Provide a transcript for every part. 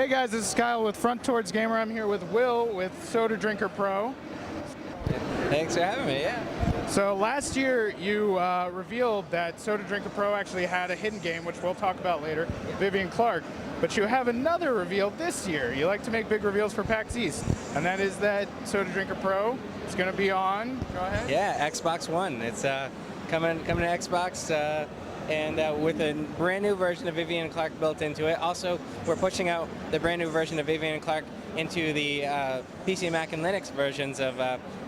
Hey guys, this is Kyle with Front Towards Gamer. I'm here with Will with Soda Drinker Pro. Thanks for having me, yeah. So last year you revealed that Soda Drinker Pro actually had a hidden game, which we'll talk about later, Vivian Clark. But you have another reveal this year. You like to make big reveals for PAX East, and that is that Soda Drinker Pro is going to be on, go ahead. Yeah, Xbox One. It's coming to Xbox, and with a brand new version of Vivian Clark built into it. Also, we're pushing out the brand new version of Vivian Clark into the PC, Mac, and Linux versions of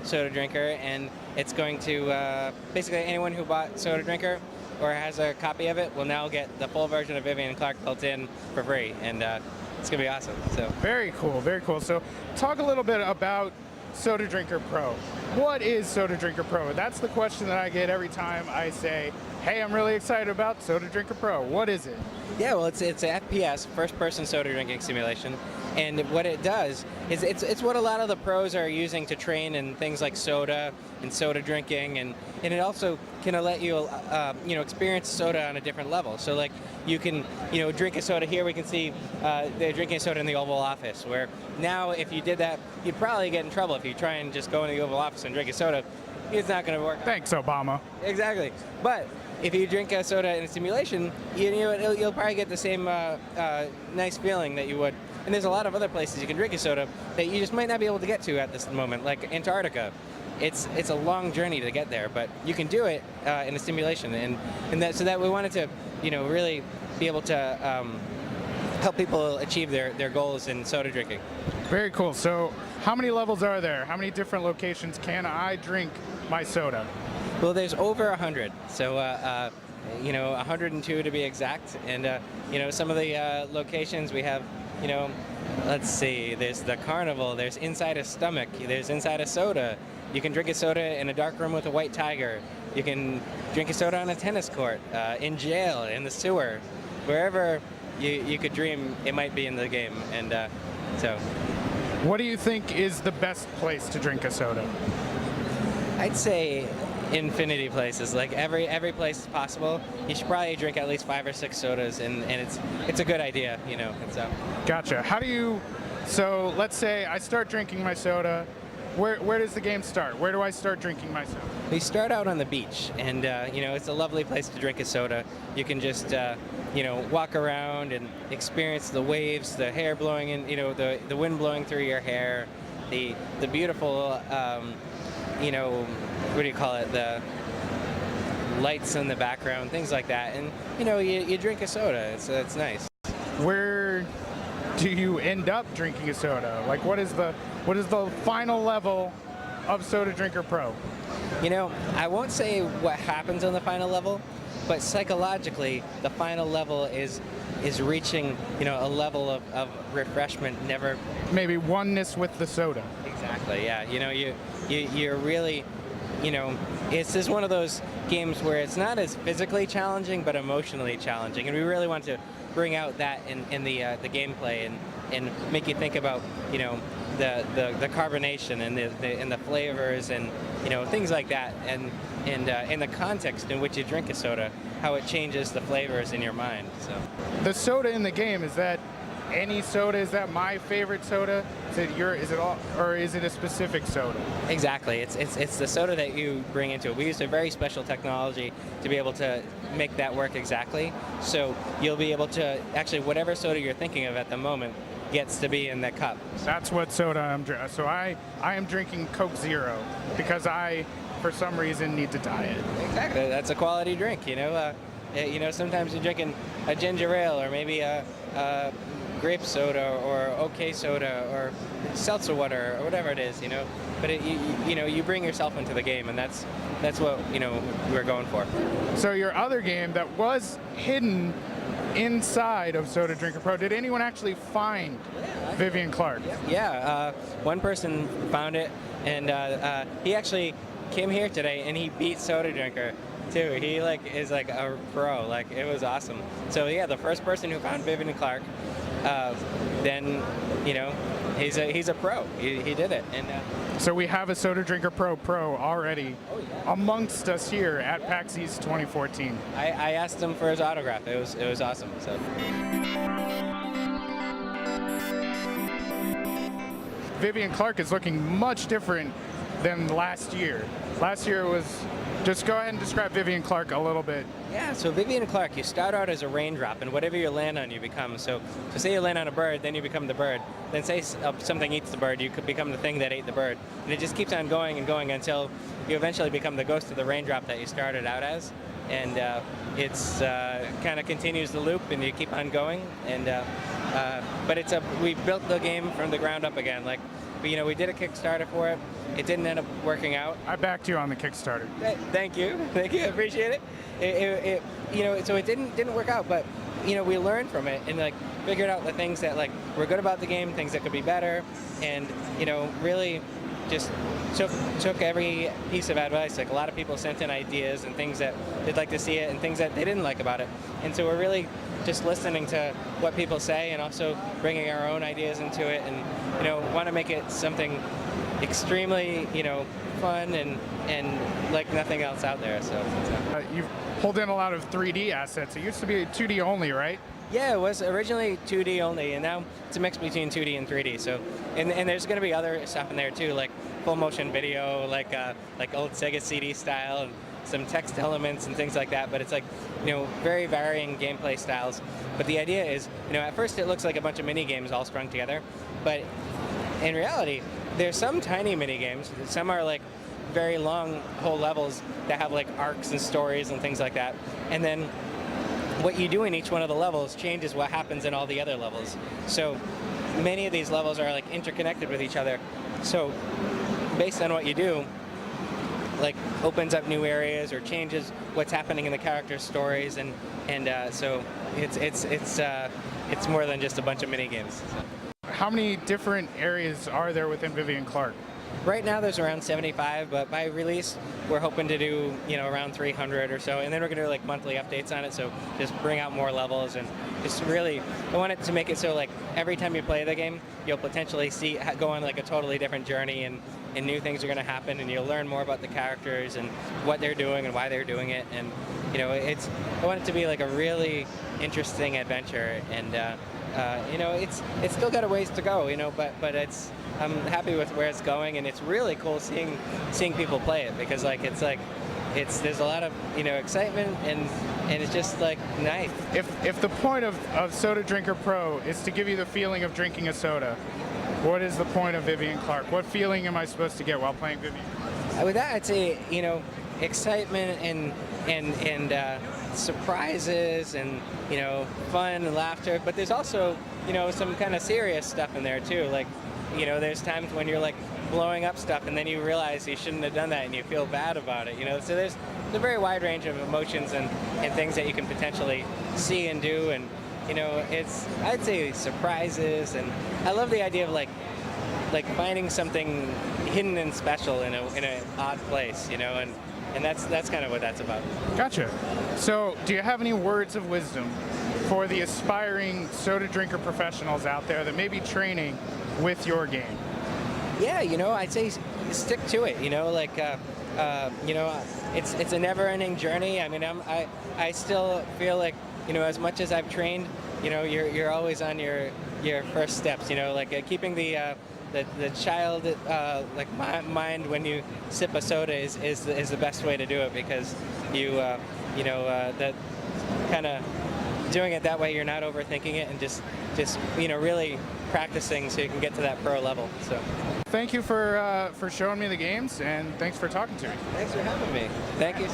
Soda Drinker, and it's going to basically anyone who bought Soda Drinker or has a copy of it will now get the full version of Vivian Clark built in for free, and it's gonna be awesome. So very cool, very cool. So talk a little bit about Soda Drinker Pro. What is Soda Drinker Pro? That's the question that I get every time I say, hey, I'm really excited about Soda Drinker Pro. What is it? Yeah, well, it's an FPS, first-person soda drinking simulation, and what it does is it's what a lot of the pros are using to train in things like soda and soda drinking, and it also can let you experience soda on a different level. So like you can drink a soda here. We can see they're drinking a soda in the Oval Office, where now if you did that, you'd probably get in trouble if you try and just go in the Oval Office and drink a soda. It's not going to work. Thanks, Obama. Exactly, but if you drink a soda in a simulation, you'll probably get the same nice feeling that you would. And there's a lot of other places you can drink a soda that you just might not be able to get to at this moment, like Antarctica. It's a long journey to get there, but you can do it in a simulation, so that we wanted to really be able to help people achieve their goals in soda drinking. Very cool. So how many levels are there? How many different locations can I drink my soda? Well, there's over 100, so 102 to be exact, and some of the locations we have, let's see, there's the carnival, there's inside a stomach, there's inside a soda. You can drink a soda in a dark room with a white tiger. You can drink a soda on a tennis court, in jail, in the sewer, wherever you could dream it might be in the game, and so. What do you think is the best place to drink a soda? I'd say infinity places, like every place possible. You should probably drink at least 5 or 6 sodas, and it's a good idea, Gotcha. How do you? So let's say I start drinking my soda. Where does the game start? Where do I start drinking my soda? We start out on the beach, and it's a lovely place to drink a soda. You can just walk around and experience the waves, the hair blowing in, the wind blowing through your hair, the beautiful what do you call it, the lights in the background, things like that, and you drink a soda. It's nice. Where do you end up drinking a soda? Like what is the final level of Soda Drinker Pro? I won't say what happens on the final level, but psychologically the final level is reaching a level of refreshment never. Maybe oneness with the soda. Exactly, yeah. You're really, it's just one of those games where it's not as physically challenging but emotionally challenging, and we really want to bring out that in the gameplay and make you think about the carbonation and the flavors and things like that, and in the context in which you drink a soda, how it changes the flavors in your mind. So the soda in the game, is that any soda? Is that my favorite soda? Is it all, or is it a specific soda? Exactly. It's the soda that you bring into it. We used a very special technology to be able to make that work exactly. So you'll be able to actually, whatever soda you're thinking of at the moment gets to be in the cup. That's what soda I'm drinking. So I am drinking Coke Zero because I, for some reason, need to diet. Exactly. That's a quality drink. Sometimes you're drinking a ginger ale or maybe a grape soda or OK soda or seltzer water or whatever it is, but you bring yourself into the game, and that's what we're going for. So your other game that was hidden inside of Soda Drinker Pro, did anyone actually find Vivian Clark? Yeah, one person found it, and he actually came here today and he beat Soda Drinker too. He is a pro. It was awesome. So yeah, the first person who found Vivian Clark, then he's a pro. He did it, and so we have a Soda Drinker Pro already amongst us here at PAX East 2014. I asked him for his autograph. It was awesome. So. Vivian Clark is looking much different than last year. Last year was, just go ahead and describe Vivian Clark a little bit. Yeah, so Vivian Clark, you start out as a raindrop, and whatever you land on, you become. So say you land on a bird, then you become the bird. Then say something eats the bird, you could become the thing that ate the bird. And it just keeps on going and going until you eventually become the ghost of the raindrop that you started out as. And it's kind of continues the loop, and you keep on going. And but we built the game from the ground up again. Like, we did a Kickstarter for it. It didn't end up working out. I backed you on the Kickstarter. Thank you, I appreciate it. So it didn't work out, but we learned from it and like figured out the things that like were good about the game, things that could be better, and really just took every piece of advice. Like, a lot of people sent in ideas and things that they'd like to see it and things that they didn't like about it, and so we're really just listening to what people say and also bringing our own ideas into it, and want to make it something extremely fun and like nothing else out there. So you've pulled in a lot of 3D assets. It used to be 2D only, right? Yeah, it was originally 2D only, and now it's a mix between 2D and 3D. So, and there's going to be other stuff in there too, like full motion video, like old Sega CD style, and some text elements and things like that. But it's like very varying gameplay styles. But the idea is, at first it looks like a bunch of mini games all strung together, but in reality, there's some tiny mini games. Some are like very long whole levels that have like arcs and stories and things like that. And then what you do in each one of the levels changes what happens in all the other levels. So many of these levels are like interconnected with each other. So based on what you do, like opens up new areas or changes what's happening in the characters' stories, and so it's more than just a bunch of mini games. How many different areas are there within Vivian Clark? Right now there's around 75, but by release we're hoping to do around 300 or so, and then we're going to do like monthly updates on it, so just bring out more levels, and just really I want it to make it so like every time you play the game you'll potentially go on like a totally different journey, and new things are going to happen, and you'll learn more about the characters and what they're doing and why they're doing it, and I want it to be like a really interesting adventure, and it's still got a ways to go, but I'm happy with where it's going, and it's really cool seeing people play it, because there's a lot of excitement, and it's just like nice. If the point of Soda Drinker Pro is to give you the feeling of drinking a soda, what is the point of Vivian Clark? What feeling am I supposed to get while playing Vivian? With that, I'd say excitement and surprises and fun and laughter, but there's also some kind of serious stuff in there too. Like there's times when you're like blowing up stuff and then you realize you shouldn't have done that and you feel bad about it. So there's a very wide range of emotions and things that you can potentially see and do, and I'd say surprises, and I love the idea of like finding something hidden and special in an odd place, and that's kind of what that's about. Gotcha. So, do you have any words of wisdom for the aspiring soda drinker professionals out there that may be training with your game? Yeah, I'd say stick to it. It's a never-ending journey. I mean, I still feel like as much as I've trained, you're always on your first steps. Keeping the child mind when you sip a soda is the best way to do it, because that kind of doing it that way, you're not overthinking it, and just really practicing so you can get to that pro level. So thank you for showing me the games, and thanks for talking to me. Thanks for having me. Thank you.